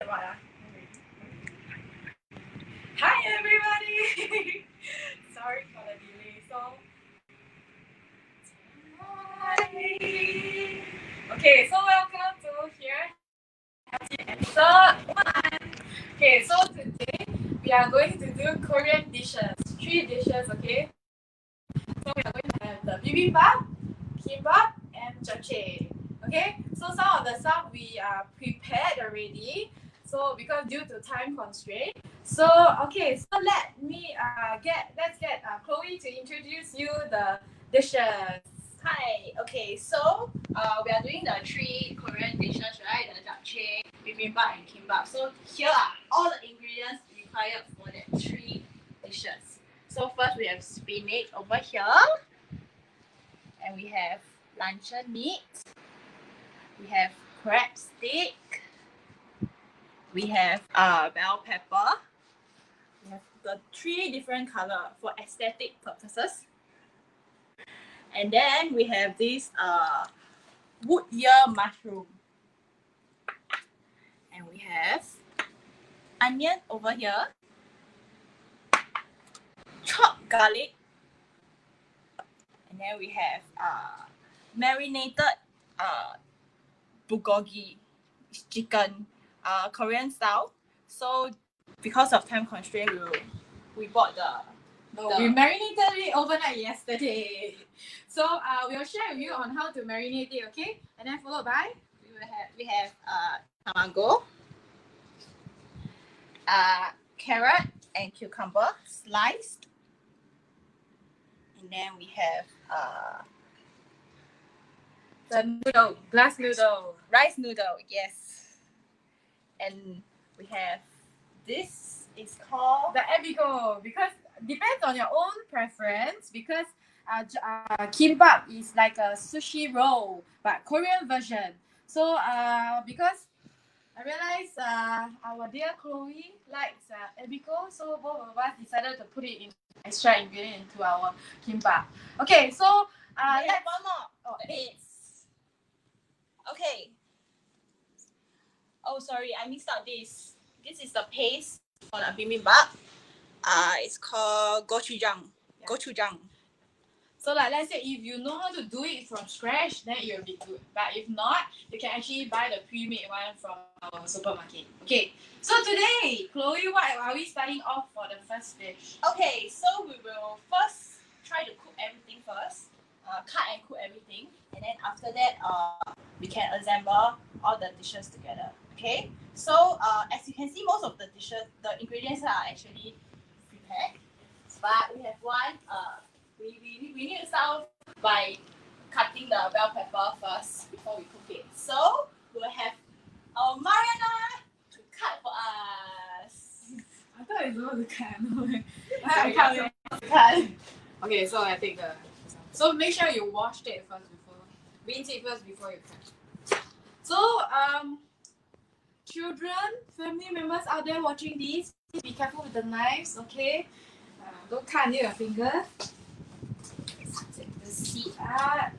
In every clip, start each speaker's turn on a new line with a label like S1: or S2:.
S1: Hi everybody! Sorry for the delay. Hi. Okay, so welcome to here episode 1. Okay, so today we are going to do Korean dishes. 3 dishes, okay? So we are going to have the bibimbap, kimbap, and japchae. Okay, so some of the stuff we are prepared already. So because due to time constraint, so okay, so let's get Chloe to introduce you the dishes.
S2: Hi. Okay, so we are doing the 3 Korean dishes, right? The japchae, bibimbap, and kimbap. So here are all the ingredients required for the 3 dishes. So first we have spinach over here, and we have luncheon meat. We have crab stick. We have bell pepper. We have the 3 different color for aesthetic purposes. And then we have this wood ear mushroom. And we have onion over here, chopped garlic, and then we have marinated bulgogi chicken, Korean style. So because of time constraint, we bought
S1: we marinated it overnight yesterday. So we'll share with you on how to marinate it, okay? And then followed by
S2: we have tamago, carrot and cucumber sliced, and then we have
S1: the noodle, glass noodle.
S2: rice noodle, yes. And we have this is called
S1: the ebigo, because depends on your own preference, because kimbap is like a sushi roll but Korean version. So because I realized our dear Chloe likes ebigo, so both of us decided to put it in extra ingredient into our kimbap. Okay, so
S2: let's one more. Oh, it's okay. Oh, sorry, I mixed up this. This is the paste for the bibimbap. It's called gochujang.
S1: Yeah.
S2: Gochujang.
S1: So like let's say if you know how to do it from scratch, then it will be good. But if not, you can actually buy the pre-made one from our supermarket. Okay. So today, Chloe, what are we starting off for the first dish?
S2: Okay, so we will first try to cook everything first. Cut and cook everything, and then after that, we can assemble all the dishes together. Okay. So as you can see, most of the dishes, the ingredients are actually prepared. But we have one. We need to start by cutting the bell pepper first before we cook it. So we'll have our Mariana to cut for us.
S1: I thought it was supposed to cut.
S2: I can't cut.
S1: Okay, so I take the. So make sure you washed it first before, rinse it first before you cut. So children, family members out there watching this, please be careful with the knives, okay? Don't cut near your finger. Take the seed out.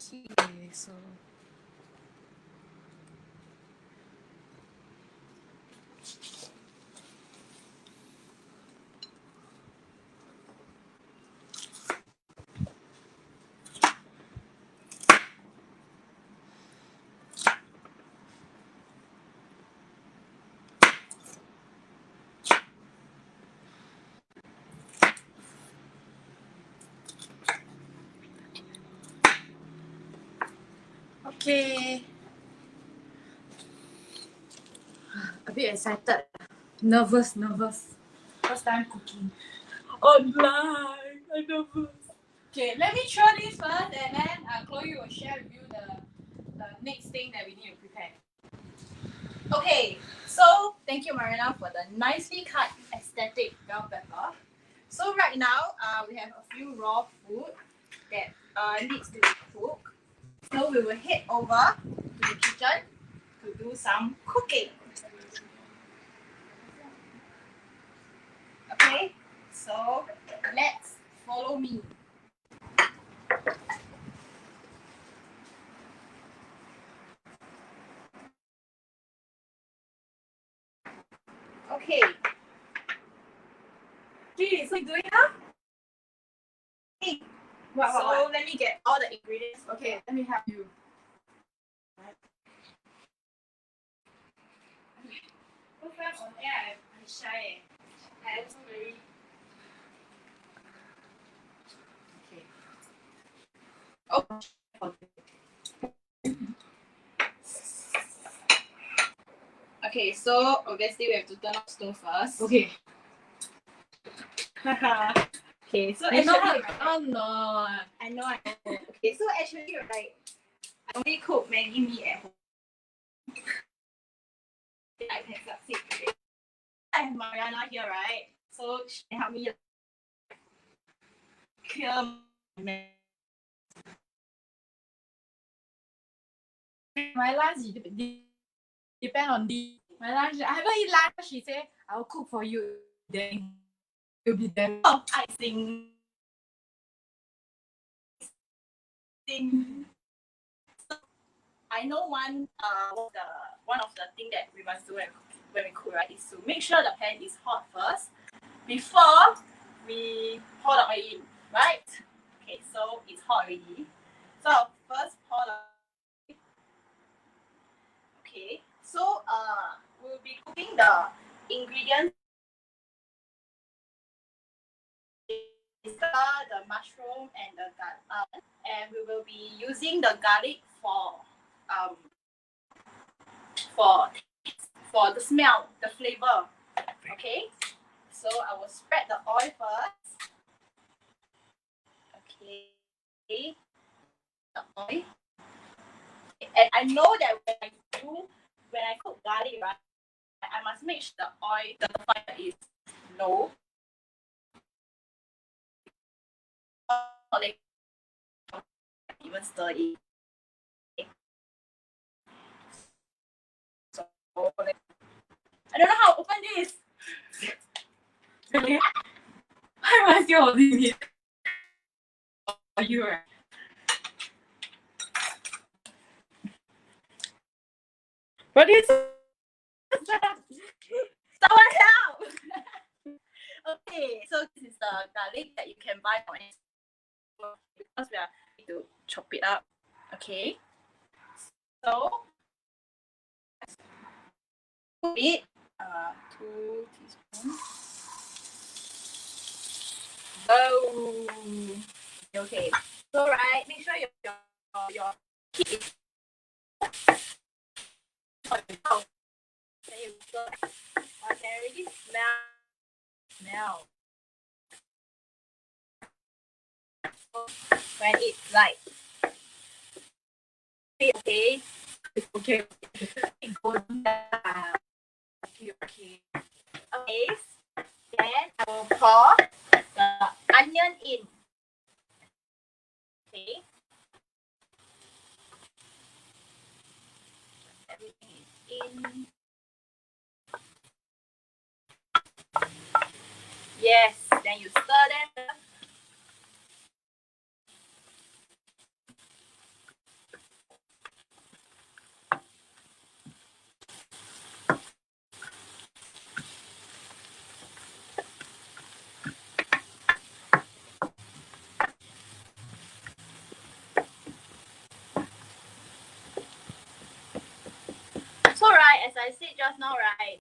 S1: Okay, so okay. A bit excited. Nervous. First time cooking. online. I know.
S2: Okay, let me throw this first, and then Chloe will share with you the next thing that we need to prepare. Okay, so thank you, Mariana, for the nicely cut aesthetic bell pepper. So right now, we have a few raw food that needs to be cooked. So we will head over to the kitchen to do some cooking. Okay, so let's follow me. Okay.
S1: Gee, so you doing now?
S2: So let me get all the ingredients.
S1: Okay, let me help you.
S2: First time on air, I'm shy. I also very. Okay, so obviously we have to turn off stove first.
S1: Okay.
S2: Okay, so
S1: You know
S2: actually,
S1: how to no.
S2: I know. Okay, so actually, right, I only cook Maggie mee at home. I can succeed. Right? I have Mariana here, right? So she can help me clear my
S1: My lunch depend on the my lunch. I haven't eat lunch. She said I will cook for you. Then you'll be there.
S2: Oh, I sing. I know one of the thing that we must do when we cook, right, is to make sure the pan is hot first before we pour the oil in, right? Okay, so it's hot already. So I'll first pour the. Okay, so we'll be cooking the ingredients. The mushroom and the garlic, and we will be using the garlic um for the smell, the flavor. Okay, so I will spread the oil first. Okay, the oil, and I know that when I cook garlic, right, I must make sure the oil, the fire is low. Like even stir it. So I don't know how to open this.
S1: Really? Why am I still holding it? Are you right? What is
S2: Someone help! Okay, so this is the garlic that you can buy on it. Because we are going to chop it up. Okay. So it 2 teaspoons. Oh. Okay. So right, make sure your heat is on the top. Then you go. I can already smell when it's like okay.
S1: okay?
S2: Okay. Okay. Then I will pour the onion in. Okay. Everything is in. Yes. Then you stir them. So right, as I said just now, right,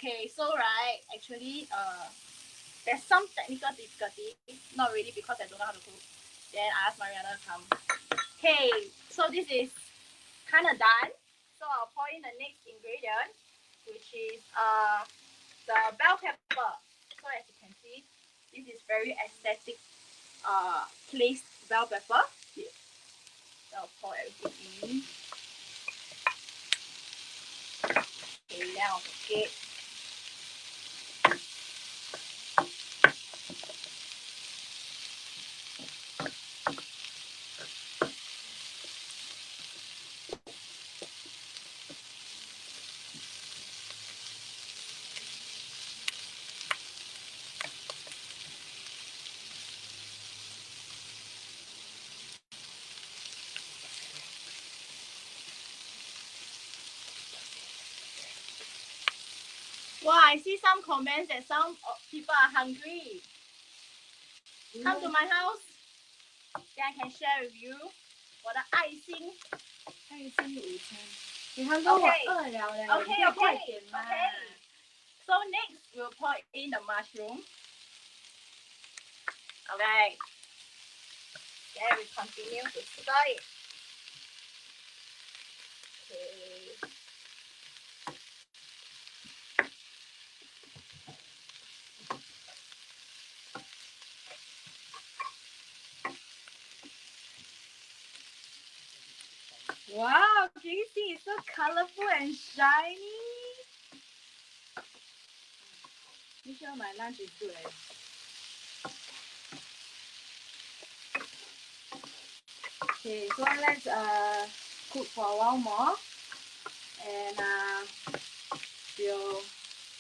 S2: Okay, so right, actually, there's some technical difficulty. Not really because I don't know how to cook. Then I asked Mariana to come. Okay, so this is kind of done. So I'll pour in the next ingredient, which is the bell pepper. So as you can see, this is very aesthetic placed bell pepper. Here. So I'll pour everything in. Okay, now okay. Wow, I see some comments that some people are hungry. Come to my house, then I can share with you 我的爱心。
S1: 爱心午餐。你看到我饿了嘞，
S2: Okay,
S1: 你快点嘛。
S2: So next we'll pour in the mushroom. Okay. Then we continue to stir it. Okay.
S1: Wow, can you see it's so colorful and shiny? Make sure my lunch is good. Okay, so let's cook for a while more, and we'll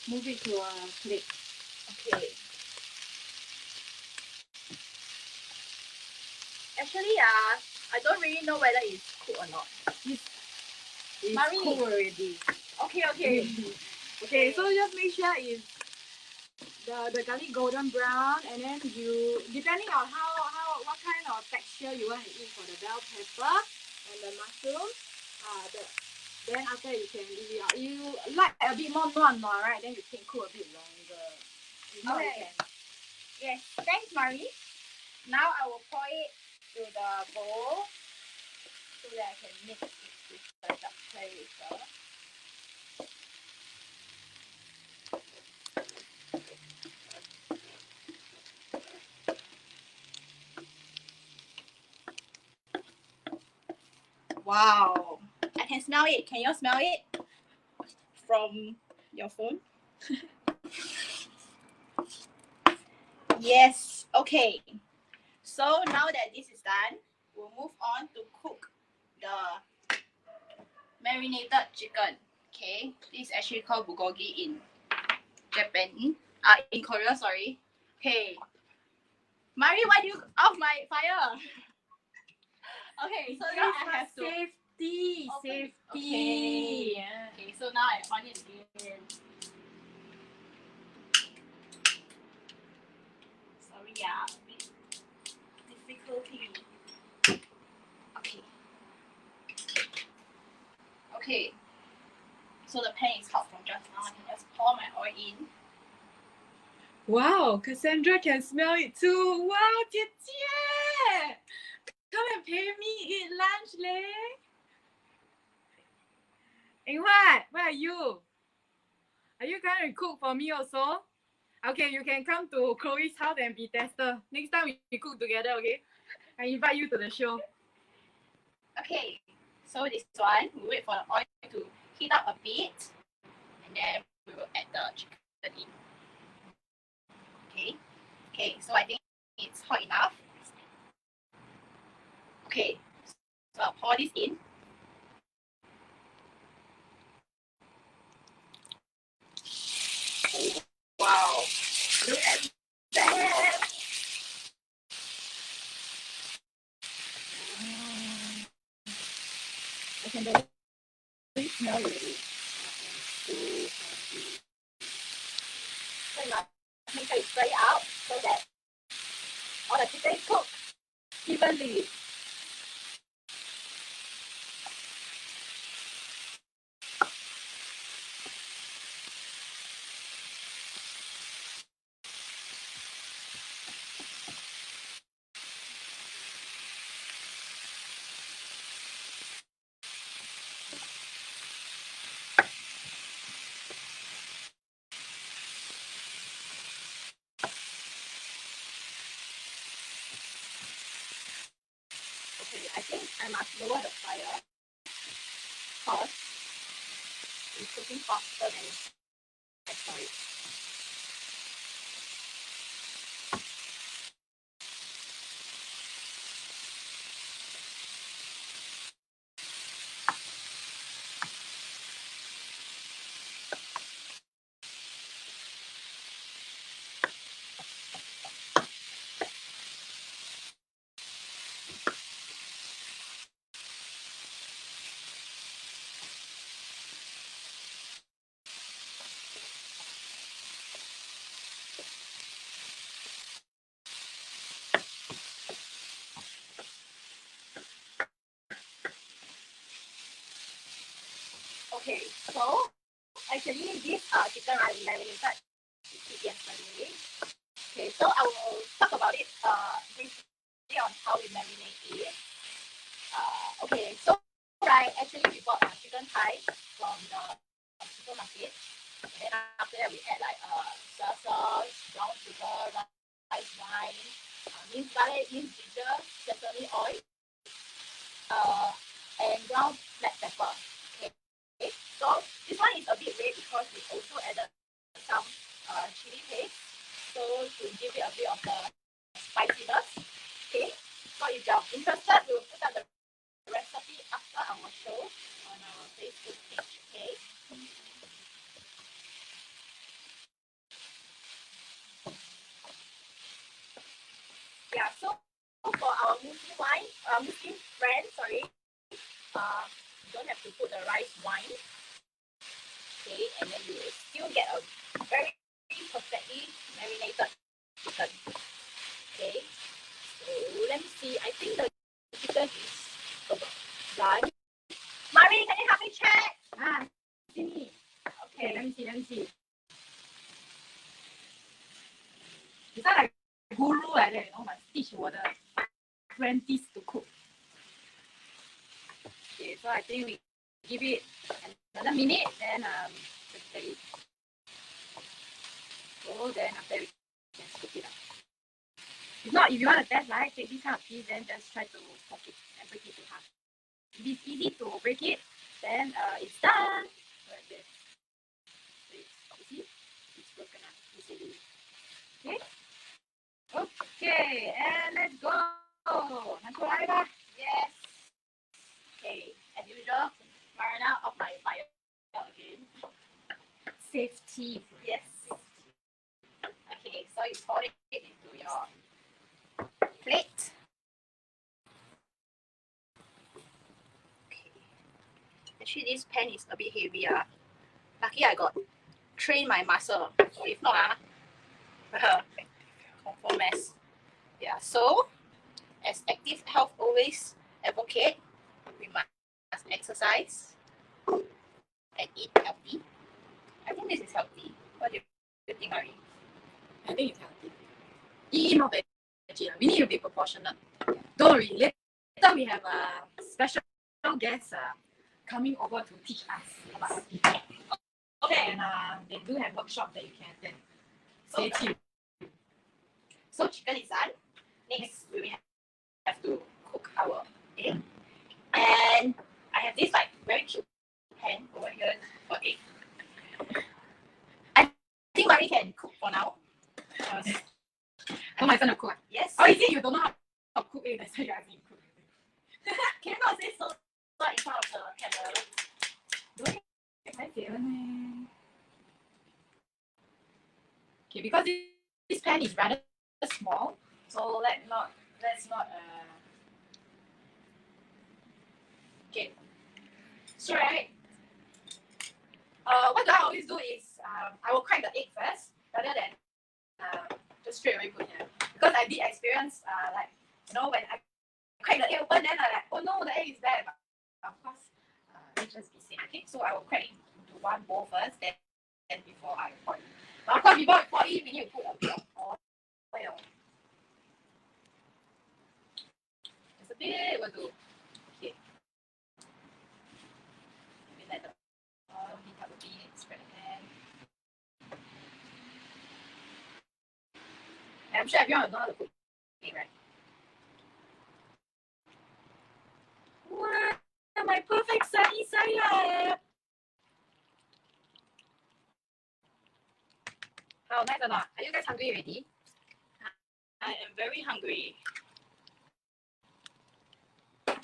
S1: move it to a plate.
S2: Okay. Actually, I don't really know whether it's cooked or not.
S1: It's
S2: Marie.
S1: cooked already.
S2: Okay.
S1: Okay, so just make sure it's the garlic golden brown, and then you, depending on what kind of texture you want to eat for the bell pepper and the mushroom, then after you can leave it out. You like a bit more nuan, right? Then you can cook a bit longer. If not, you can.
S2: Yes, thanks, Marie. Now I will pour it to the bowl so that I can mix it with the japchae later. Wow, I can smell it. Can you smell it from your phone? Yes, okay. So now that this is done, we'll move on to cook the marinated chicken. Okay, this is actually called bulgogi in Japan. In Korea, sorry. Okay. Marie, why do you off my fire? Okay, so now I have to
S1: safety.
S2: Okay.
S1: Yeah.
S2: Okay, so now I on it again. Sorry, a bit difficulty. Okay. So the pan is hot from just now. I can just pour my oil in.
S1: Wow, Cassandra can smell it too. Wow, 姐姐 come and pay me eat lunch, leh. Hey, what? Where are you? Are you going to cook for me also? Okay, you can come to Chloe's house and be tester. Next time we cook together, okay? I invite you to the show.
S2: Okay, so this one, we wait for the oil to heat up a bit, and then we will add the chicken in. Okay, so I think it's hot enough. Okay, so I'll pour this in. Wow, look at that. I can barely smell it. So now, make sure you spread it out so that all the chicken is cooked evenly. I must lower the fire because it's cooking faster than I saw it. Okay, so actually this chicken I marinated yesterday. Okay, so I will talk about it briefly on how we marinate it. Okay, so right, actually we bought chicken thighs from the supermarket. And then after that we add like soy sauce, brown sugar, rice wine, minced garlic, minced ginger, sesame oil, and ground black pepper. Okay, so this one is a bit red because we also added some chili paste, so to give it a bit of the spiciness. Okay, so if you're interested, we will put up the recipe after our show on our Facebook page. Okay. Yeah, so for our Muslim friends, sorry, you don't have to put the rice wine. Okay, and then you will still get a very perfectly marinated chicken. Okay, so let me see. I think the chicken is done. Mari, can you help me check?
S1: See. Okay, let me see. It's not like guru like that, must teach 我的 apprentice to cook. Okay, so I think we give it another minute, then just let it go, then after we can scoop it up. If not, if you want to test, right, take this kind of piece, then just try to poke it and break it to half. If it's easy to break it, then it's done. Like this. So you see, it's broken up easily. Okay? Okay, and let's go.
S2: Yes. Okay, as usual, Mariana off my fire again.
S1: Safety.
S2: Yes. Okay, so you pour it into your plate. Okay. Actually, this pan is a bit heavy. Lucky I got train my muscle. So if not, confirm mess. Yeah. So, as active health always advocate, we must exercise and eat healthy. I think this is healthy. What do you think, Ari?
S1: I think it's healthy. Eat more veggie. We need to be proportionate. Don't worry. Later we have a special guest coming over to teach us about eating.
S2: Okay.
S1: And they do have workshop that you can attend. Stay tuned.
S2: So chicken is done. Next, we have to cook our egg. And I have this like very cute pan over here for egg. I think Marie can cook for now.
S1: Oh, my son to cook.
S2: Yes.
S1: Oh, is it you don't know how to cook egg? That's why you're asking cook.
S2: Can you not say so in front of the camera?
S1: Don't you? Okay, because this pan is rather small, so let's not okay. So right, what I always do is I will crack the egg first rather than just straight away put here, because I did experience like when I crack the egg open, then I like, oh no, the egg is there, but of course let's just be safe. Okay, so I will crack it into one bowl first, then before I pour it. But of course, before I pour it, we need to put a bit of oil. Just a bit will do. Okay. We let the oil heat up a bit, spread the pan. And I'm sure everyone will know how to cook it, right? Oh, nice or not? Are you guys hungry already?
S2: I am very hungry.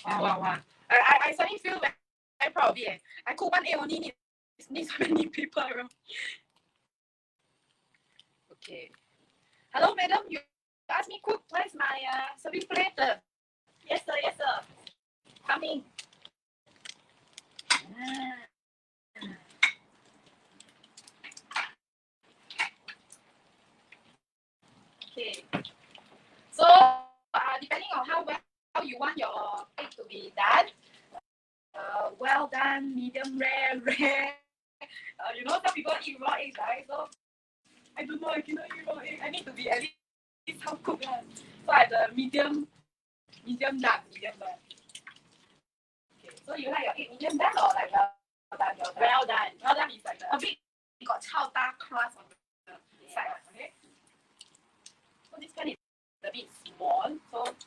S1: Wow. I suddenly feel very proud of it. I cook one egg only need so many people around. Okay. Hello, madam. You asked me cook. Where's my serving plate?
S2: Yes, sir. Yes, sir.
S1: Coming. Ah. Okay. So, depending on how well you want your egg to be done, well done, medium rare, rare. Some people eat raw eggs, right? So I don't know. I cannot eat raw egg. I need to be at least half cooked. So I have the medium done. Okay. So you like your egg medium done or like well done?
S2: Well done.
S1: Well done is like a bit got chao da crust on the side. Okay. So this pan is a bit small, so it's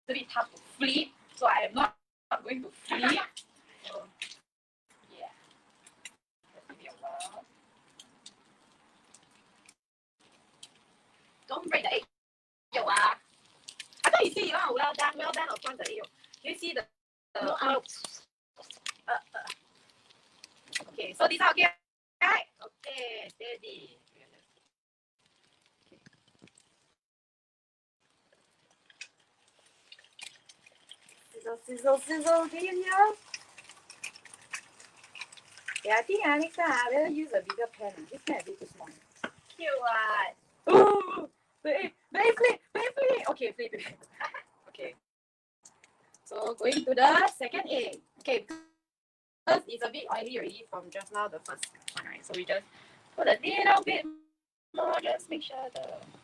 S1: a bit tough to flip. So I am not going to flip. So yeah, let's give it a whirl. Don't break the egg yolk. I thought you say you want well done, of course the egg yolk. You see the
S2: No,
S1: okay, so this is okay, right? Okay, steady. Sizzle, can you hear? Yeah, I think next time I will use a bigger pan. This pan is a bit too small.
S2: cute one.
S1: Oh, the egg flip. Okay, flip it. Okay. So going to the second egg. Okay, because it's a bit oily already from just now, the first one, right? So we just put a little bit more, just make sure the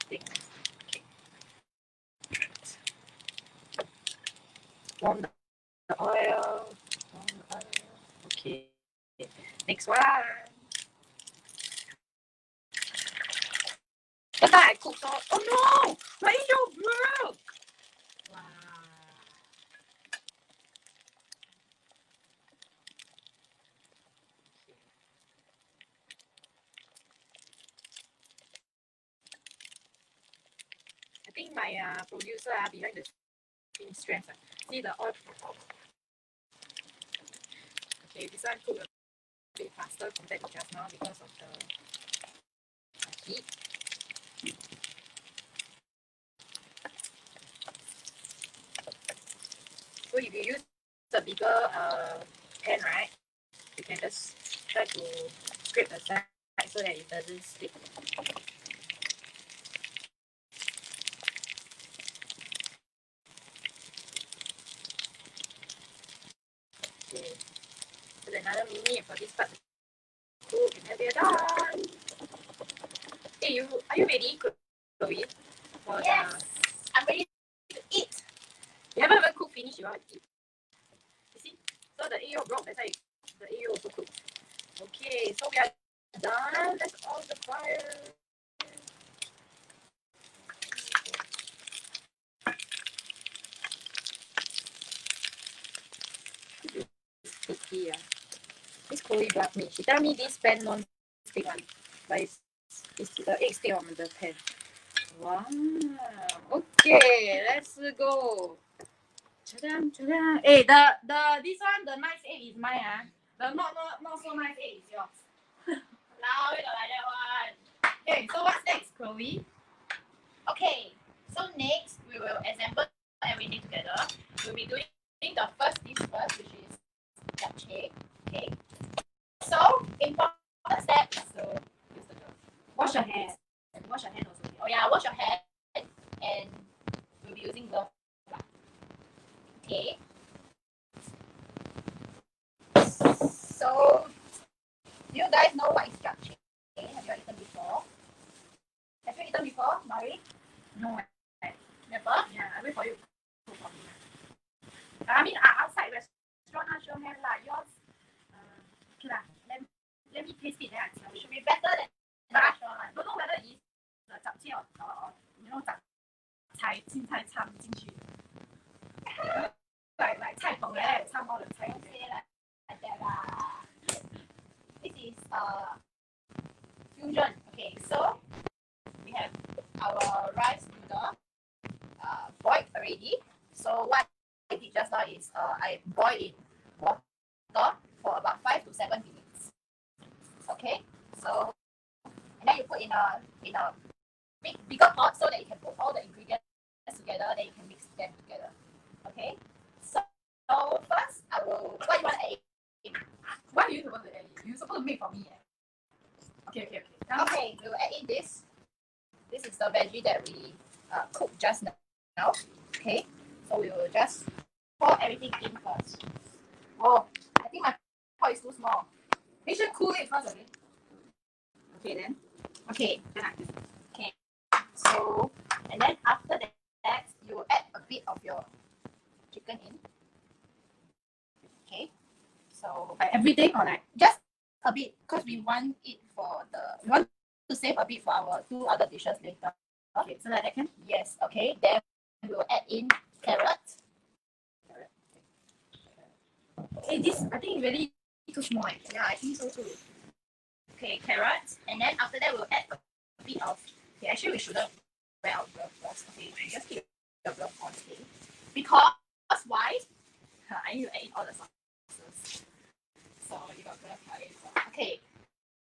S1: thing. Okay. Warm the oil. Okay. Next one. That time I cooked so. Oh no! My egg broke. Wow. I think my producer behind the scenes strength. See the oil. Okay, this one cook a bit faster compared to just now because of the heat. So if you use a bigger pan, right, you can just try to scrape the side so that it doesn't stick. Okay. So another minute for this part to cook and then we're done. Hey, are you ready, Chloe? For
S2: Yes, I'm ready to eat.
S1: You haven't even cooked finish, you want to eat. You see? So the egg yolk broke, that's why the egg yolk also cooked. Okay, so we are done. Let's off the fire. Sticky. This Chloe brought me. She tell me this pan non-stick one, but it's the egg stick on the pan. Wow. Okay, let's go. Chadam. Hey, the this one, the nice egg is mine. The not so nice egg is yours.
S2: Now we don't like that one.
S1: Okay, so what's next, Chloe?
S2: Okay, so next we will assemble everything together. We'll be doing the first dish first, which is japchae. Okay. So important step is to use the glove.
S1: Wash your hands.
S2: Wash your hand also. Oh yeah, wash your hand and we'll be using glove. Okay. So do you guys know what is japchae? Have you eaten before? Have you eaten before, Mari?
S1: No,
S2: Never?
S1: yeah, I wait for you to cook for me. I mean, outside restaurant, I sure have lah. Yours, okay lah. Let me taste it then I tell you.
S2: Should be better than
S1: But I
S2: restaurant.
S1: don't know whether it's the 杂菜 or杂菜青菜掺进去。like 菜粉 like that, 掺 all the 菜。
S2: Don't say like that lah. This is fusion. Okay, so our rice noodle boiled already. So what I did just now is I boiled in water for about 5 to 7 minutes. Okay, so and then you put in a bigger pot so that you can put all the ingredients together, then you can mix them together. Okay, so first I will. What you want to add?
S1: Why are you supposed to add it? You're supposed to make for me. Okay.
S2: Okay, we will add in this. This is the veggie that we cooked just now. Okay, so we will just pour everything in first. Oh, I think my pot is too small.
S1: You should cool it first, okay?
S2: Okay then. Okay. Okay. So and then after that, you will add a bit of your chicken in. Okay. So
S1: Like everything or like
S2: just a bit, because we want to save a bit for our 2 other dishes later.
S1: okay, so that I can.
S2: Yes. Okay. Then we will add in carrots.
S1: Hey, this I think really too small.
S2: Yeah, I think so too. Okay, carrots, and then after that we'll add a bit of. Okay, actually we shouldn't wear our glove first. Okay, we just keep the glove on. Okay, because why? I need to add in all the sauces. So you got glove right? Okay,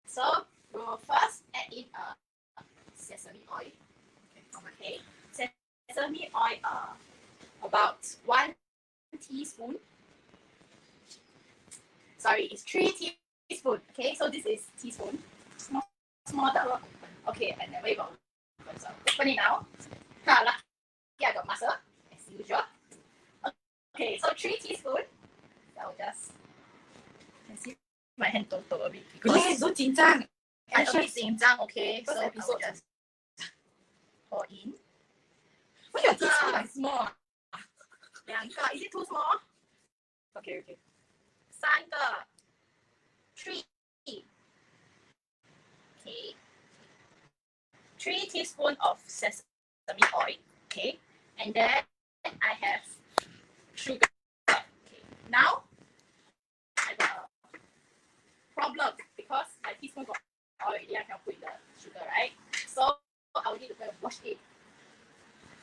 S2: so we will first add in sesame oil. Okay, sesame oil about 1 teaspoon. Sorry, it's 3 teaspoons. Okay, so this is teaspoon. Small the. Okay, I never even open. So open it now. Lucky I got muscle as usual. Okay, so 3 teaspoons. I will just. I see my hand total a bit.
S1: Yes, so 紧张.
S2: I'm a bit 紧张. Okay, so
S1: First
S2: I
S1: episode.
S2: will just pour in.
S1: Why your teaspoon like small?
S2: 2个. Is it too small?
S1: Okay.
S2: 3个. 3. Okay. 3 teaspoons of sesame oil. Okay. And then I have sugar. Okay. Now I got a problem because my teaspoon got oil already. I can put in the sugar, right? So I will need to go and wash it.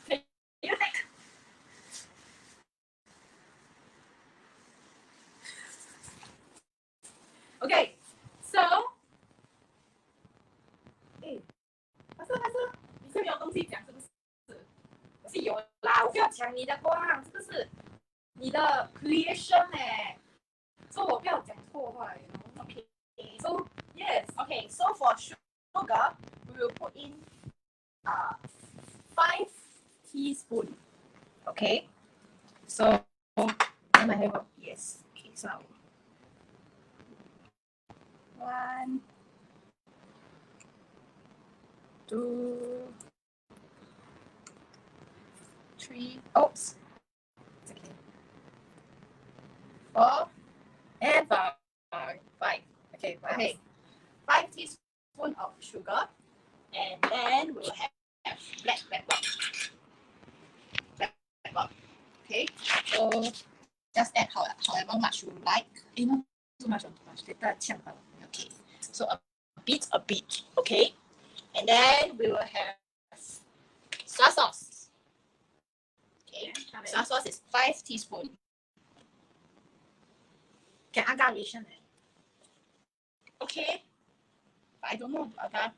S2: Can you take?
S1: Okay, so. 发射，你是没有东西讲是不是？我是有啦，我不要抢你的光，这个是你的 creation 所以我不要讲错话
S2: Okay.
S1: So yes.
S2: Okay, so for sugar, we will put in 5 teaspoons. Okay. So
S1: Then I have
S2: yes. Okay, so 1, 2, 3. Oops. It's okay. 4
S1: and
S2: 5.
S1: Okay,
S2: Okay. 5 teaspoons of sugar, and then we will have black pepper. Black pepper. Okay. So just add however much you like.
S1: not too much. Later 呛到。
S2: Okay. So a bit. Okay. And then we will have soy sauce. Okay. Soy sauce is 5 teaspoons.
S1: 给阿嘎 ration
S2: Okay. But I don't know about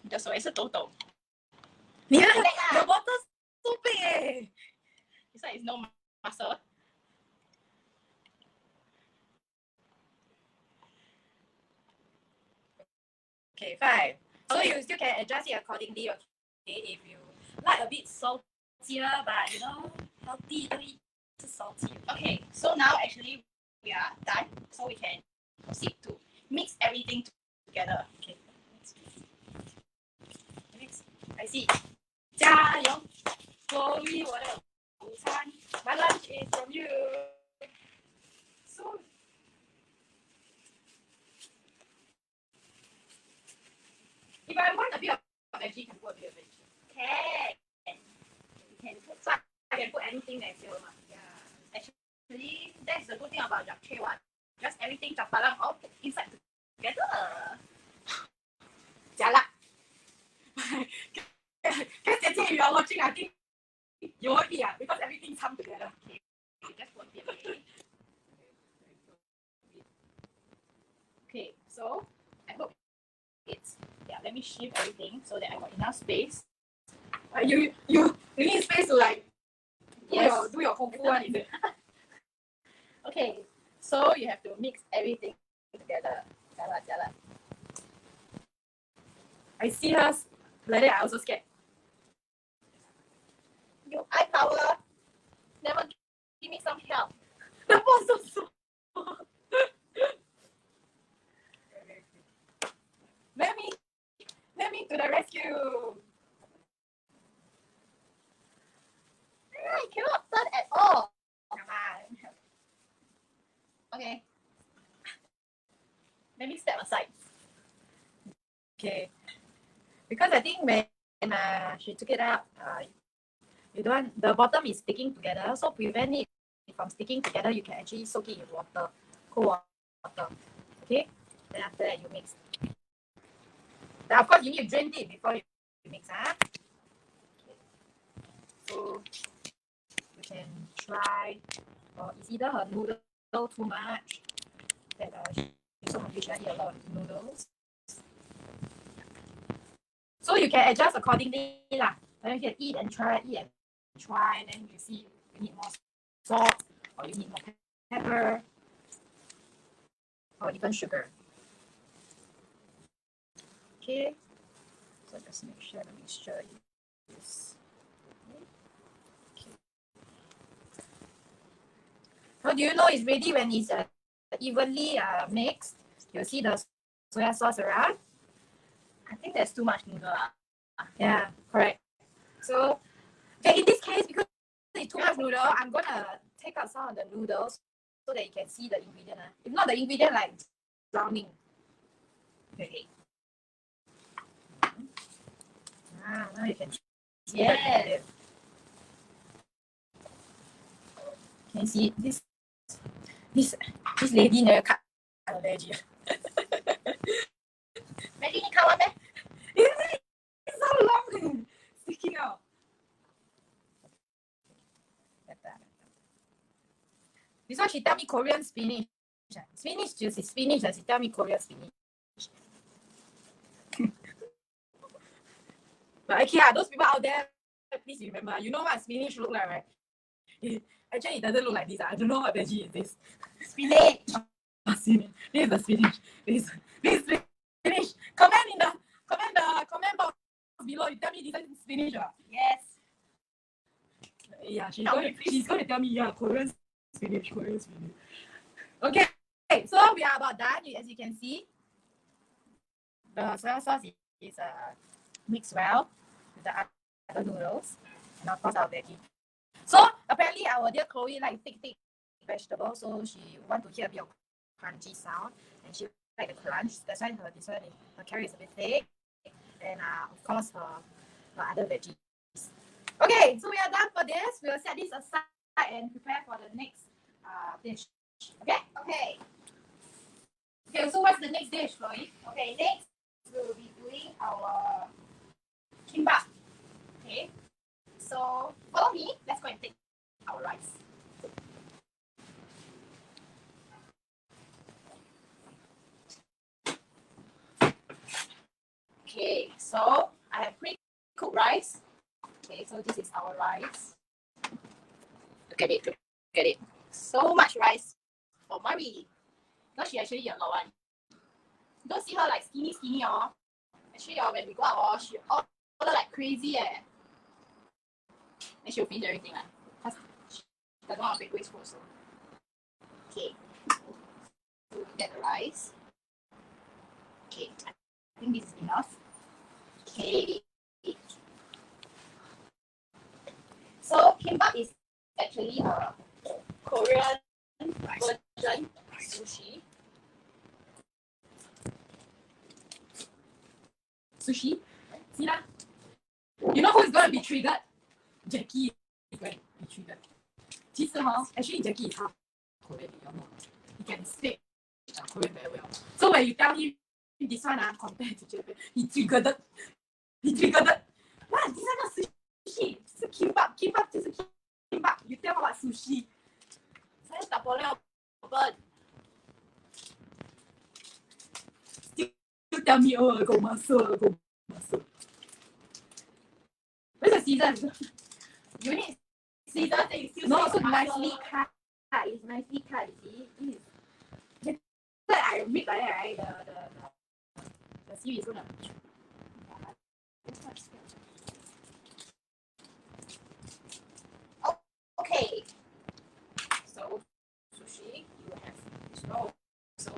S2: 你的手也是抖抖。
S1: 你看，the bottle so big
S2: This one is no muscle.
S1: Okay, fine. So you still can adjust it accordingly, okay? If you like a bit saltier, but healthy, don't eat too salty.
S2: Okay, so now actually we are done. So we can proceed to mix everything together.
S1: Okay. Next, I see. 加油 Chloe 我的午餐 My lunch is from you. So if I want a bit of veggie, you can put a bit of veggie.
S2: Okay. You can put
S1: So I can put anything that's here.
S2: yeah. Actually, that's the good thing about japchae one. Just everything chapalang all put inside together.
S1: Jialat. I think you won't eat because everything's come together.
S2: Okay, just put it away. Okay, so I hope it's let me shift everything so that I got enough space.
S1: You need space to like do your kung fu one, is it?
S2: Okay, so you have to mix everything together. Jalan.
S1: I see her like that, I also scared.
S2: Your eye power never give me some help.
S1: The boss so small. Let me to the rescue.
S2: I cannot turn at all.
S1: Come on.
S2: Okay. Let me step aside.
S1: Okay. Because I think when she took it up, you don't the bottom is sticking together, so prevent it from sticking together, you can actually soak it in water, cold water. Okay? Then after that you mix. Then of course you need to drain it before you mix, huh? Okay. So you can try, or it's either her noodle too much, that so much I eat a lot of noodles. So you can adjust accordingly lah. Then you can eat and try, and then you see you need more salt or you need more pepper or even sugar. Okay, so just make sure the mixture is okay. How do you know it's ready when it's evenly mixed? You see the soya sauce around?
S2: I think there's too much noodle.
S1: Yeah, correct. So, okay, in this case, because it's too much noodle, I'm gonna take out some of the noodles so that you can see the ingredient. If not, the ingredient like drowning. Okay. Now you can see.
S2: Yes.
S1: Can you see this lady never cut her veggie.
S2: Maggie, you come on there.
S1: It's so long sticking out. This one she tell me Korean spinach. Spinach juice is spinach. She tell me Korean spinach. But okay, those people out there, please remember, you know what spinach look like, right? Actually, it doesn't look like this. I don't know what veggie is this.
S2: Spinach.
S1: Spinach. This is the spinach. This spinach. Comment box below. You tell me this is spinach.
S2: Yes.
S1: Yeah, she's going to tell me, yeah, Korean spinach. Okay, so we are about done. As you can see, the soya sauce is mixed well with the other noodles and of course our veggie. So apparently our dear Chloe likes thick vegetables, so she want to hear a bit of crunchy sound and she like the crunch. That's why her carrot is a bit thick, and of course her other veggies. Okay, so we are done for this. We'll set this aside and prepare for the next dish. Okay. Okay, so what's the next dish, Chloe?
S2: Okay, next we'll be doing our kimbap. Okay. So follow me. Let's go and take our rice. Okay, so I have pre-cooked rice. Okay, so this is our rice. Look at it. So much rice for Marie. Because she actually eat a lot one. You don't see her like skinny Actually, when we go out, she order like crazy Then she'll finish everything because she doesn't want to take waste food. So. Okay. So we get the rice. Okay, I think this is enough. Okay. So kimbap is actually a Korean version of sushi.
S1: Sushi? See that? You know who is going to be triggered? Jackie is going to be triggered. Actually Jackie is half Korean, you know. He can speak Korean very well. So when you tell him this one compared to Japan, he triggered. What? This one not sushi. 是 kimbap kimbap 就是 kimbap you tell me what sushi
S2: Saya tak boleh open.
S1: you tell me oh go masuk where's the season
S2: You need scissors and you still
S1: no
S2: say
S1: so
S2: muscle.
S1: nicely cut it's nicely cut you see this is so I rip like that right the seaweed is gonna
S2: Okay. So sushi, you have this roll. So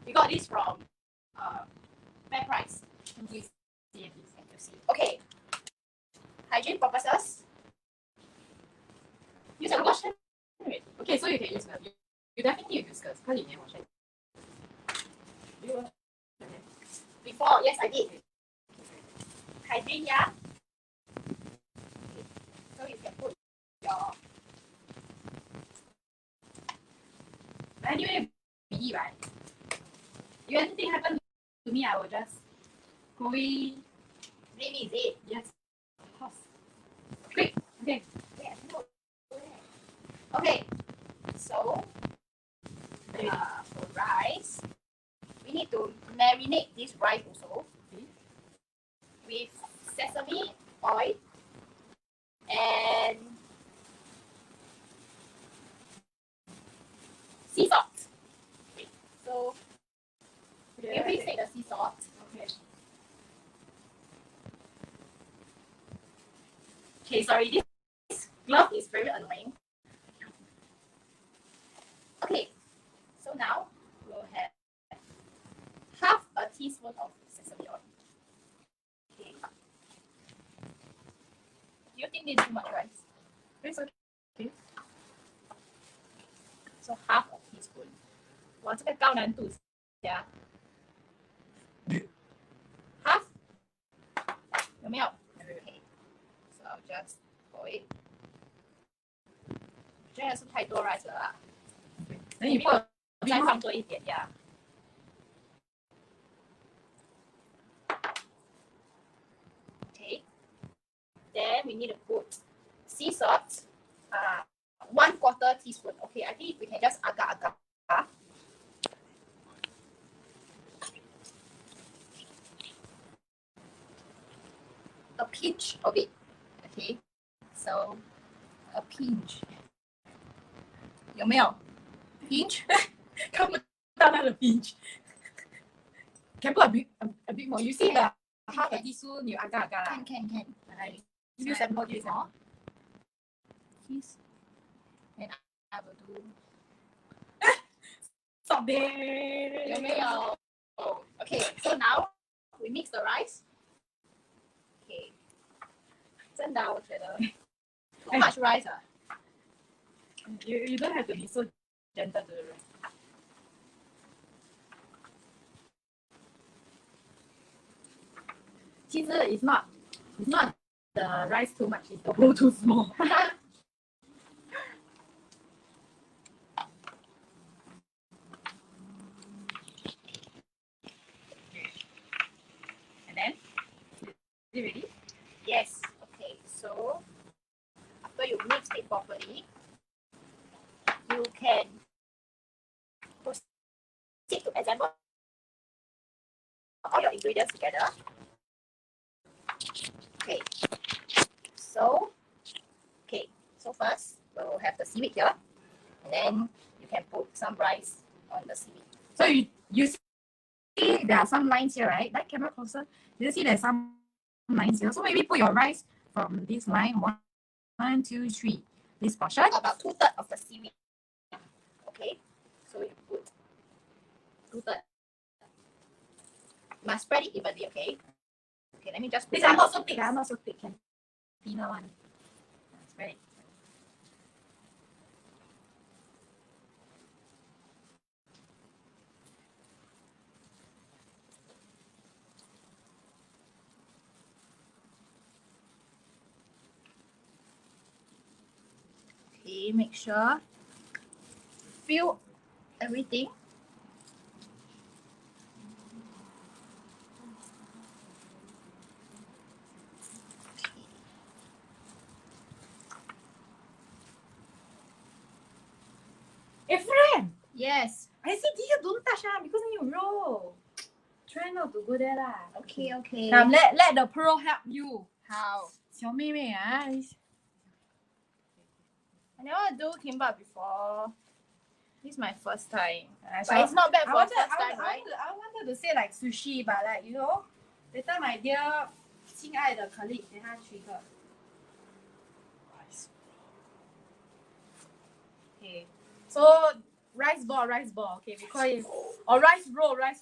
S2: we got this from fair price. NTUC. Okay. Hygiene purposes. Use a wash hand.
S1: okay so you can use that you definitely use this because you can wash it
S2: Before, yes, I did. Hygiene, yeah. So you can put your.
S1: anyway we eat right if anything happen to me I will just go in
S2: Blame is it?
S1: yes of course quick okay
S2: Yes. No. Okay. So for rice, we need to marinate this rice also with sesame oil and sea salt. So can you please take the sea salt?
S1: okay
S2: Okay, sorry, this glove is very annoying. Okay, so now we'll have half a teaspoon of sesame oil. Okay. Do you think this is too much rice?
S1: it's okay
S2: So half a teaspoon. 哇，这个高难度呀。Half 有没有 ？Okay. So I'll just pour it. 真的是太多 rice 了啦。
S1: then you put
S2: 再放多一点呀。Okay. Then we need to put sea salt. 1/4 teaspoon. Okay, I think we can just agak-agak. A pinch of it. Okay. So a pinch. 有没有 pinch?
S1: 看不到它的 pinch can put a bit more you see the half a teaspoon you agak agak lah
S2: Can.
S1: I
S2: Use sample this more. Kiss. And I will do.
S1: stop there
S2: 有没有 Okay, so now we mix the rice. Okay. 真的我觉得 too much rice 啊。
S1: you don't have to be so gentle to the rest其实 it's not the rice too much it's the bowl too small and then is it ready
S2: Yes. Okay, so after you mix it properly, you can proceed to assemble all your ingredients together. Okay. So first we'll have the seaweed here, and then you can put some rice on the seaweed.
S1: so you see there are some lines here right that camera closer you see there's some lines here so maybe put your rice from this line 1 2 3 this portion
S2: About 2/3 of the seaweed. Okay, so you put 2/3. You must spread it evenly. Okay. Okay, let me just put
S1: these are not so thick not so thick can thinner one spread it
S2: Okay, make sure fill everything.
S1: friend.
S2: Yes.
S1: I said dear, don't touch because then you roll. Try not to go there lah.
S2: Okay, okay.
S1: Come, let the pro help you.
S2: How?
S1: 小妹妹啊，
S2: I never do kimbap before. This is my first time.
S1: But
S2: But it's not bad for first time,
S1: I
S2: right?
S1: wanted to say like sushi, but like you know, later my dear 亲爱的 colleague 等下去一个 rice. Okay, so rice ball, okay, we call it or rice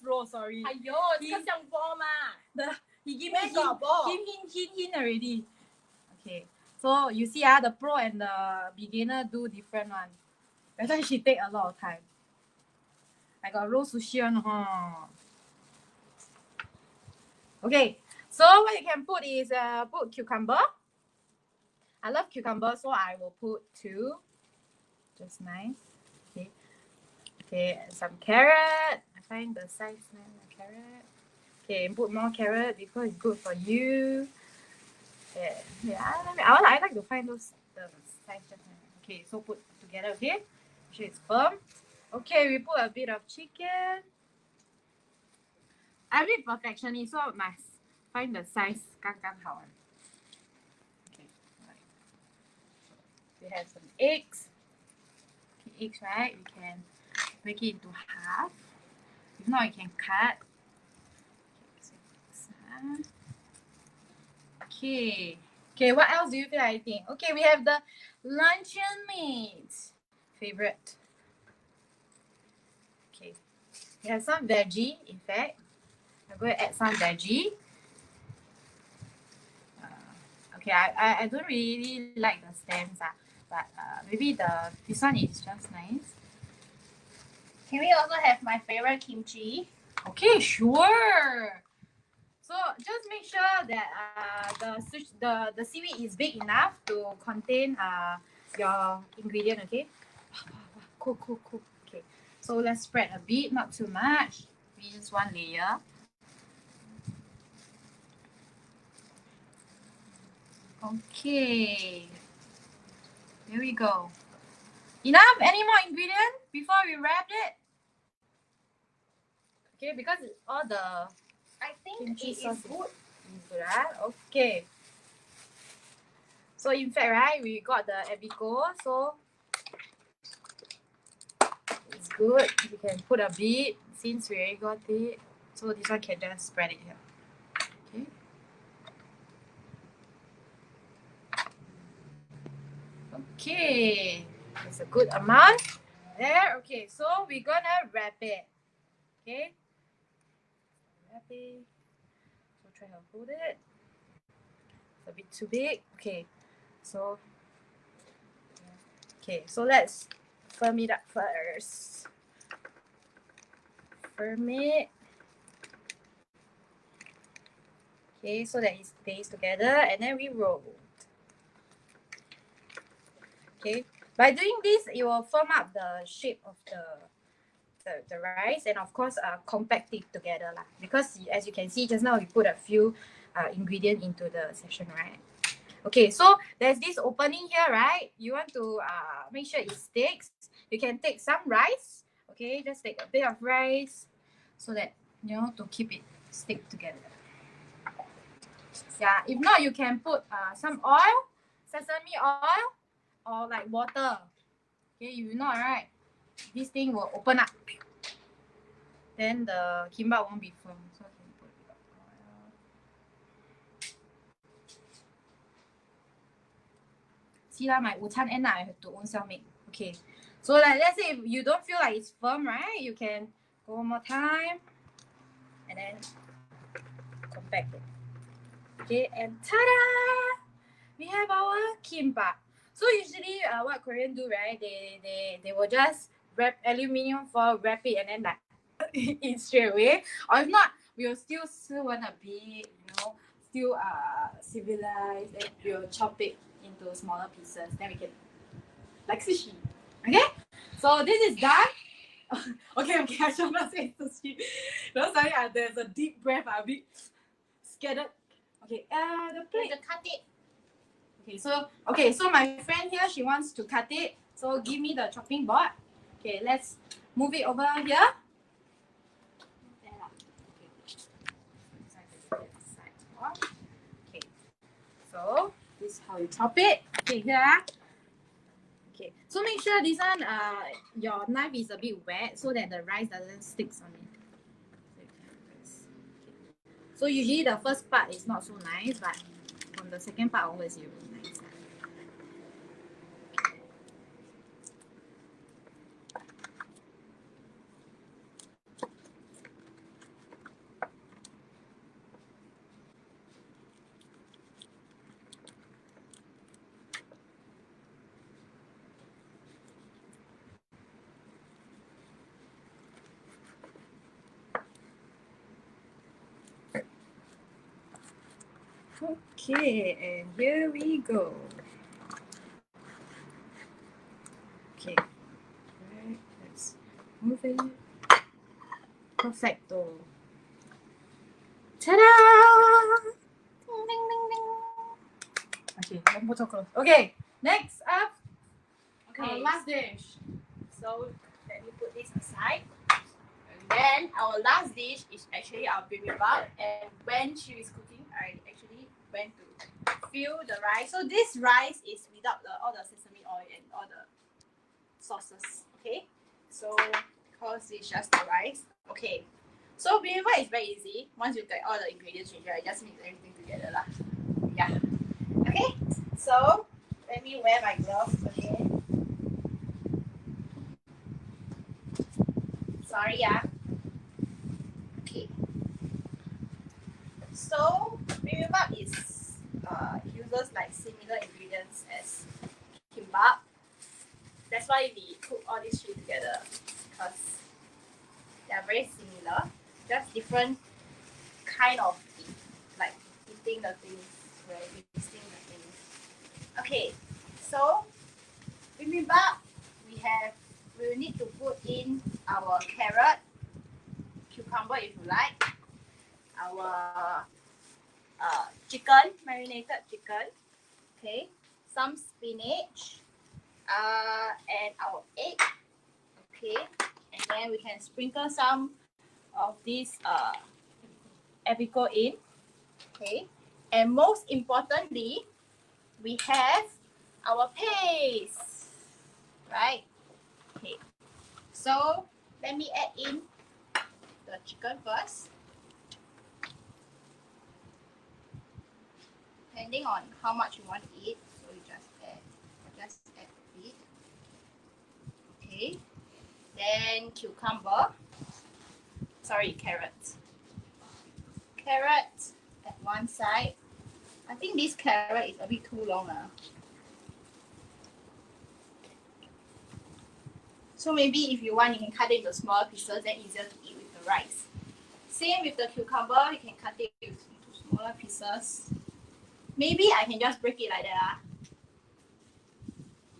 S1: roll, sorry.
S2: 哎呦，这个像波吗？
S1: He give me
S2: Where got ball?
S1: hint already. Okay, so you see the pro and the beginner do different one. That's why she take a lot of time. I got roll sushi one, huh? Okay, so what you can put is put cucumber. I love cucumber, so I will put 2. Just nice. Okay. Okay, and some carrot. I find the size nice, carrot. Okay, put more carrot because it's good for you. Yeah, I like to find those the size just nice. Okay, so put together, okay? Make sure it's firm. Okay, we put a bit of chicken. I'm a bit perfectionist, so I must find the size 刚刚好. Okay, right. We have some eggs. Okay, eggs, right? We can break it into half. If not, you can cut. Okay. Okay, what else do you feel like eating? Okay, we have the luncheon meat. Favorite. Okay. We have some veggie, in fact. I'm going to add some veggie. Okay, I don't really like the stems, but maybe this one is just nice.
S2: Can we also have my favorite kimchi?
S1: Okay, sure. So just make sure that the seaweed is big enough to contain your ingredient. Okay. Cool. Okay. So let's spread a bit, not too much. Maybe just 1 layer. Okay. Here we go. Enough? Any more ingredient before we wrap it? Okay, because all the
S2: I think
S1: kimchi
S2: it
S1: sauce
S2: is good.
S1: is good, right? Okay. So in fact, right, we got the abico, so it's good. You can put a bit since we already got it. So this one can just spread it here. Okay. Okay, it's a good amount. There, okay, so we're gonna wrap it. Okay. Wrap it. So try to hold it. It's a bit too big. Okay. So let's firm it up first. Firm it. Okay, so that it stays together and then we roll. Okay, by doing this, it will firm up the shape of the rice and of course compact it together lah. Because as you can see just now, we put a few ingredients into the section, right? Okay, so there's this opening here, right? You want to make sure it sticks. You can take some rice. Okay, just take a bit of rice so that to keep it stick together. Yeah, if not, you can put some oil, sesame oil, or like water. Okay, if not, right, this thing will open up. Then the kimbap won't be firm. So you can put a bit of oil. See lah, my 午餐 end up I have to own self make. Okay, so like let's say if you don't feel like it's firm, right, you can go one more time and then compact it. Okay, and ta-da! We have our kimbap. So usually what Korean do, right, they will just wrap aluminium foil, wrap it and then like eat straight away. Or if not, we will still want a bit, still civilized, and we'll chop it into smaller pieces. Then we can like sushi. Okay? So this is done. Okay, I shall not say sushi. No, sorry, there's a deep breath, a bit scared. Okay, the plate.
S2: To cut it.
S1: Okay, so my friend here, she wants to cut it. So give me the chopping board.
S2: Okay, let's move it over here. Okay, so this is how you chop it. Okay, here. Okay, so make sure this one, your knife is a bit wet so that the rice doesn't stick on it. So usually the first part is not so nice, but from the second part onwards, you nice. Okay, and here we go. Okay, right, let's move it. Perfecto. Ta-da! Ding, ding, ding, ding. Okay, don't put so close. Okay, next up, our last dish. So let me put this aside. And then our last dish is actually our bibimbap. And when she is cooking, I actually went to fill the rice. So this rice is without all the sesame oil and all the sauces. Okay, so because it's just the rice. Okay, so bibimbap is very easy. Once you get all the ingredients, you just mix everything together lah. Yeah. Okay, so let me wear my gloves again. Sorry, yeah. Okay. So bibimbap is uses like similar ingredients as kimbap. That's why we cook all these three together because they are very similar, just different kind of like eating the things, right? Mixing the things. Okay, so bibimbap we will need to put in our carrot, cucumber if you like, our chicken, marinated chicken, okay, some spinach, and our egg, okay, and then we can sprinkle some of this apico in, okay, and most importantly, we have our paste, right? Okay, so let me add in the chicken first. Depending on how much you want to eat, so you just add a bit. Okay, then carrot at one side. I think this carrot is a bit too long. So maybe if you want, you can cut it into smaller pieces, then easier to eat with the rice. Same with the cucumber, you can cut it into smaller pieces. Maybe I can just break it like that.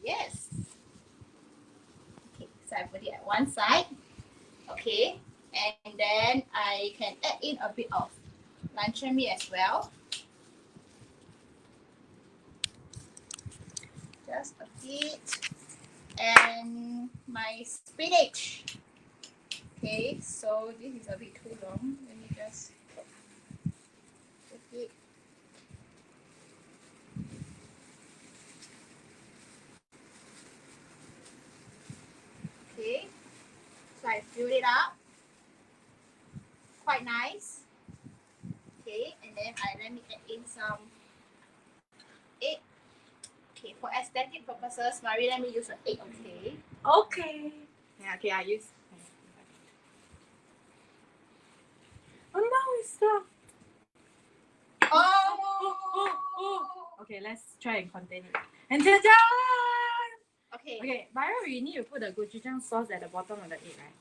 S2: Yes. Okay, so I put it at one side. Okay, and then I can add in a bit of luncheon meat as well. Just a bit. And my spinach. Okay, so this is a bit too long. Let me just put it. Okay, so I filled it up. Quite nice. Okay, and then let me add in some egg. Okay, for aesthetic purposes, Marie, let me use an egg, okay?
S1: Okay.
S2: Yeah, okay, I use.
S1: Oh no, it's stuck. Okay, let's try and contain it. And ta-da!
S2: Okay.
S1: Okay, by the way, we need to put the gochujang sauce at the bottom of the egg, right?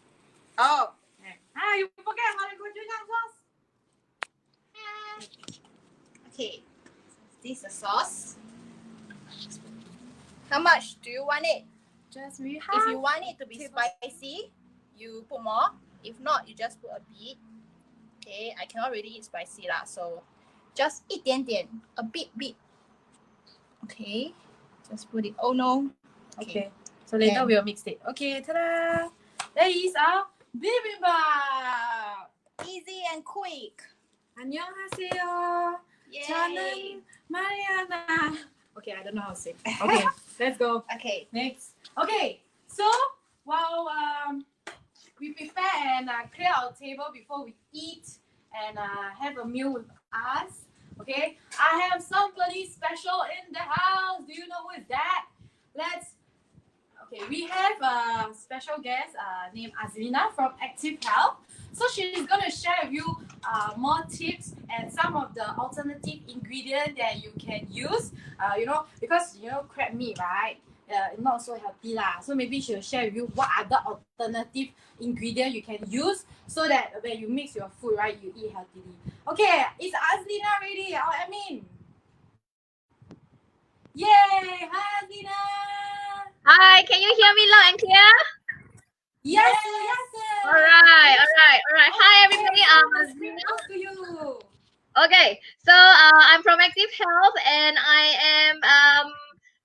S2: Oh.
S1: Yeah. Ah, you forget about the gochujang sauce.
S2: Okay. This is the sauce. How much do you want it?
S1: Just we
S2: If you want it to be spicy, you put more. If not, you just put a bit. Okay, I cannot really eat spicy lah, so just 一点点, a bit. Okay, just put it. Oh no.
S1: Okay. So later we'll mix it. Okay, ta-da! There is our bibimbap.
S2: Easy and quick.
S1: 안녕하세요.
S2: Yay.
S1: 저는 Mariana. Okay, I don't know how to say. Okay, let's go.
S2: Okay.
S1: Next. Okay, so while we prepare and clear our table before we eat and have a meal with us, okay, I have somebody special in the house. Do you know who is that? Okay, we have a special guest named Azlina from Active Health. So she's going to share with you more tips and some of the alternative ingredients that you can use. Because crab meat, right? Not so healthy lah. So maybe she'll share with you what other alternative ingredients you can use so that when you mix your food, right, you eat healthily. Okay, is Azlina ready? I mean, yay! Hi, Azlina.
S3: Hi, can you hear me loud and clear?
S1: Yes.
S3: All right. Hi, everybody.
S1: Azlina, to you.
S3: Okay, so I'm from Active Health and I am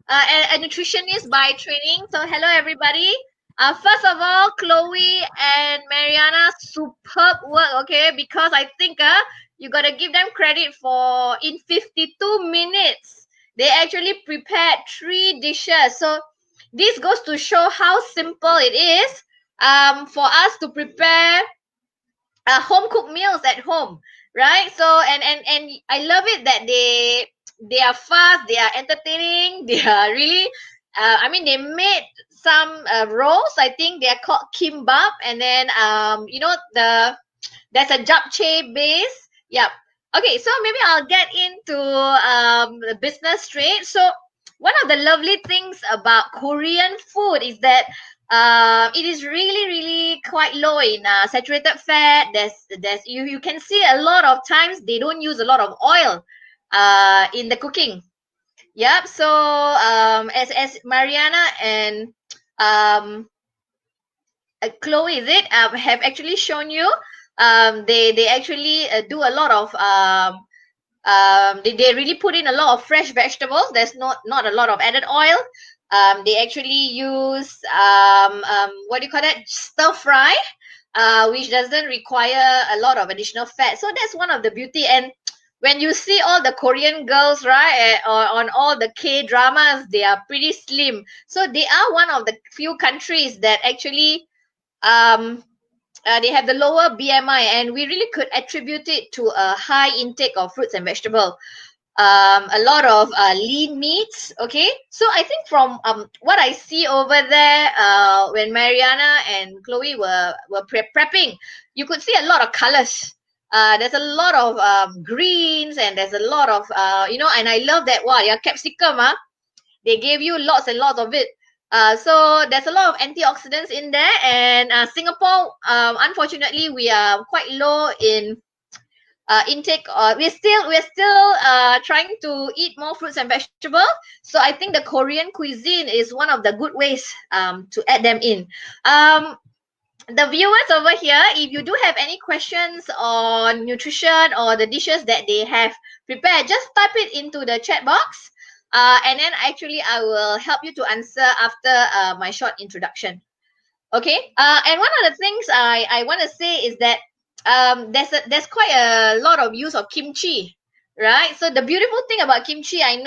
S3: a nutritionist by training. So hello, everybody. First of all, Chloe and Mariana, superb work, okay? Because I think you got to give them credit for in 52 minutes, they actually prepared 3 dishes. So this goes to show how simple it is for us to prepare home cooked meals at home, right? So and I love it that they are fast, they are entertaining, they are really they made some rolls. I think they are called kimbap, and then there's a japchae base. Yep. Okay, so maybe I'll get into the business straight. So one of the lovely things about Korean food is that it is really quite low in saturated fat. You can see a lot of times they don't use a lot of oil in the cooking. Yep. So as Mariana and Chloe have actually shown you, they actually do a lot of they really put in a lot of fresh vegetables. There's not a lot of added oil. They actually use what do you call that, stir fry, which doesn't require a lot of additional fat. So that's one of the beauty. And when you see all the Korean girls, right, on all the K dramas, they are pretty slim. So they are one of the few countries that actually they have the lower BMI, and we really could attribute it to a high intake of fruits and vegetables. A lot of lean meats. Okay, so I think from what I see over there, when Mariana and Chloe were prepping, you could see a lot of colors. There's a lot of greens, and there's a lot of and I love that. Wow, your capsicum, they gave you lots and lots of it. So there's a lot of antioxidants in there, and Singapore, unfortunately, we are quite low in intake. We're still trying to eat more fruits and vegetables. So I think the Korean cuisine is one of the good ways to add them in. The viewers over here, if you do have any questions on nutrition or the dishes that they have prepared, just type it into the chat box. And then actually I will help you to answer after my short introduction. Okay. And one of the things I want to say is that there's quite a lot of use of kimchi, right? So the beautiful thing about kimchi, I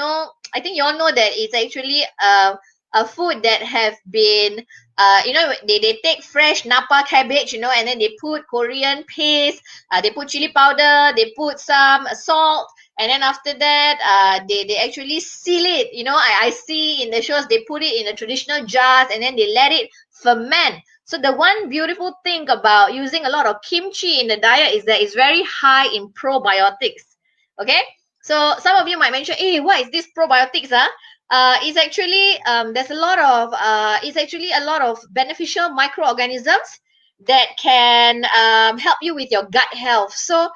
S3: think you all know that it's actually a food that have been they take fresh napa cabbage, and then they put Korean paste, they put chili powder, they put some salt, and then after that they actually seal it. I see in the shows they put it in a traditional jars, and then they let it ferment. So the one beautiful thing about using a lot of kimchi in the diet is that it's very high in probiotics. Okay, so some of you might mention, hey, what is this probiotics? It's actually there's a lot of it's actually a lot of beneficial microorganisms that can help you with your gut health. So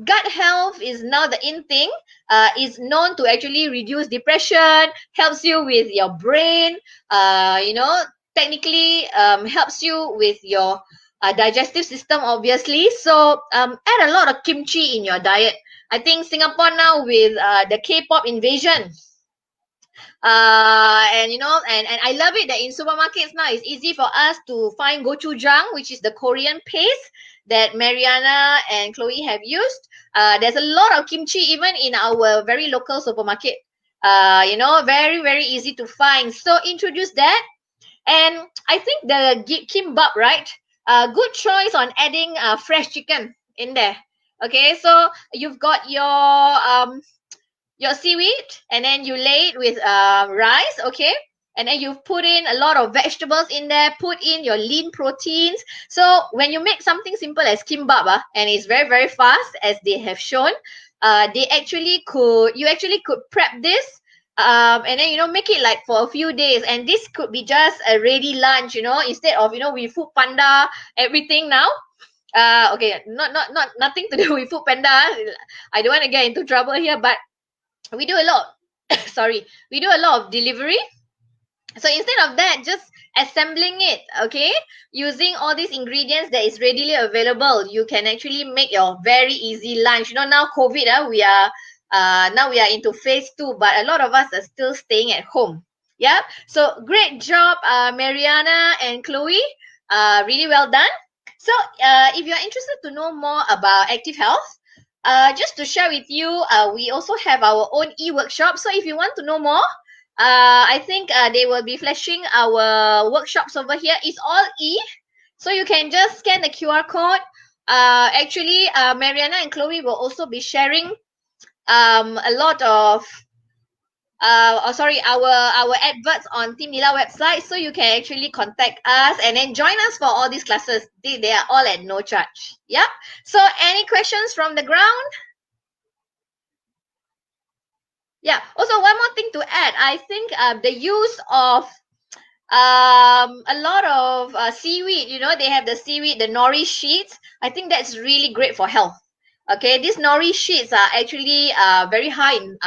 S3: gut health is now the in thing. Is known to actually reduce depression, helps you with your brain, technically helps you with your digestive system, obviously. So add a lot of kimchi in your diet. I think Singapore now with the K-pop invasion, And you know, and I love it that in supermarkets now it's easy for us to find gochujang, which is the Korean paste that Mariana and Chloe have used. There's a lot of kimchi even in our very local supermarket. You know, very, very easy to find. So introduce that. And I think the kimbap, right? Good choice on adding fresh chicken in there. Okay, so you've got your seaweed, and then you lay it with rice, okay, and then you put in a lot of vegetables in there, put in your lean proteins. So when you make something simple as kimbap, and it's very, very fast as they have shown, you actually could prep this, and then, you know, make it like for a few days, and this could be just a ready lunch, you know, instead of, you know, we food panda everything now. Okay, not nothing to do with food panda. I don't want to get into trouble here, but we do a lot sorry, we do a lot of delivery. So instead of that, just assembling it, okay, using all these ingredients that is readily available, you can actually make your very easy lunch. You know, now COVID, now we are into phase 2, but a lot of us are still staying at home. Yeah, so great job, Mariana and Chloe. Really well done. So if you're interested to know more about active health, just to share with you, we also have our own e-workshop. So if you want to know more, I think they will be flashing our workshops over here. It's all e, so you can just scan the QR code. Actually, Mariana and Chloe will also be sharing a lot of our adverts on Team Nila website, so you can actually contact us and then join us for all these classes. They are all at no charge. Yeah. So any questions from the ground? Yeah. Also, one more thing to add. I think the use of a lot of seaweed, you know, they have the seaweed, the nori sheets. I think that's really great for health. Okay, these nori sheets are actually very high in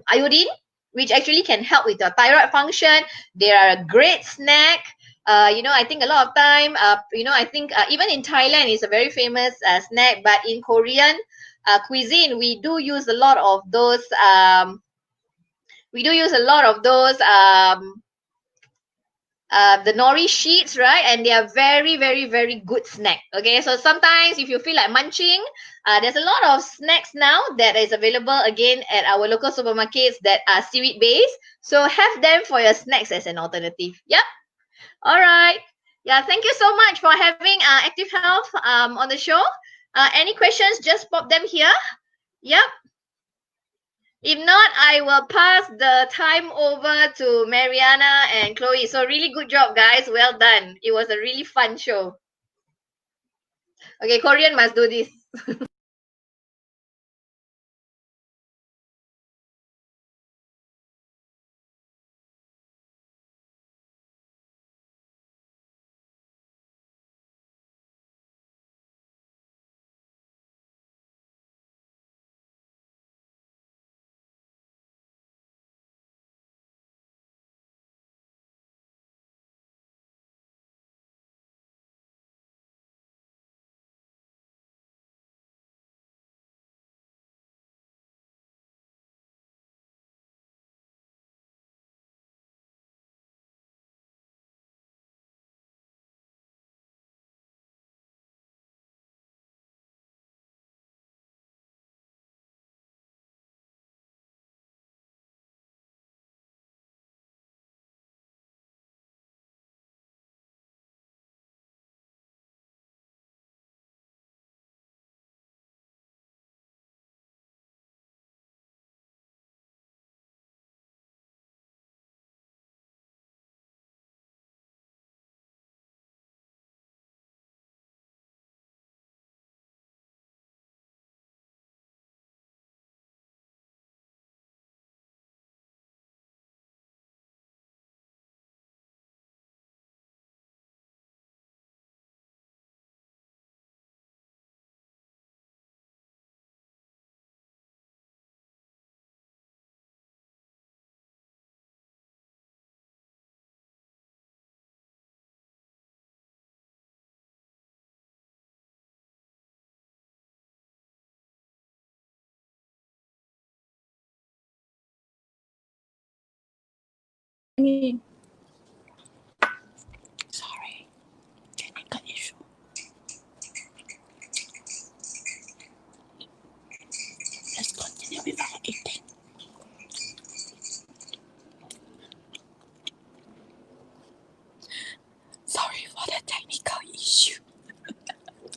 S3: iodine, which actually can help with your thyroid function. They are a great snack. You know, I think a lot of time, you know, I think even in Thailand it's a very famous snack, but in Korean cuisine, we do use a lot of those. We do use a lot of those the nori sheets, right? And they are very, very, very good snack. Okay, so sometimes if you feel like munching, there's a lot of snacks now that is available again at our local supermarkets that are seaweed based. So have them for your snacks as an alternative. Yep. All right. Yeah, thank you so much for having Active Health on the show. Any questions, just pop them here. Yep. If not, I will pass the time over to Mariana and Chloe. So really good job, guys. Well done. It was a really fun show. Okay, Korean must do this.
S2: Sorry, technical issue. Let's continue with our eating. Sorry for the technical issue.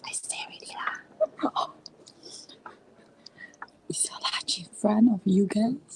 S2: I say already lah. Is your lunch in front of you guys?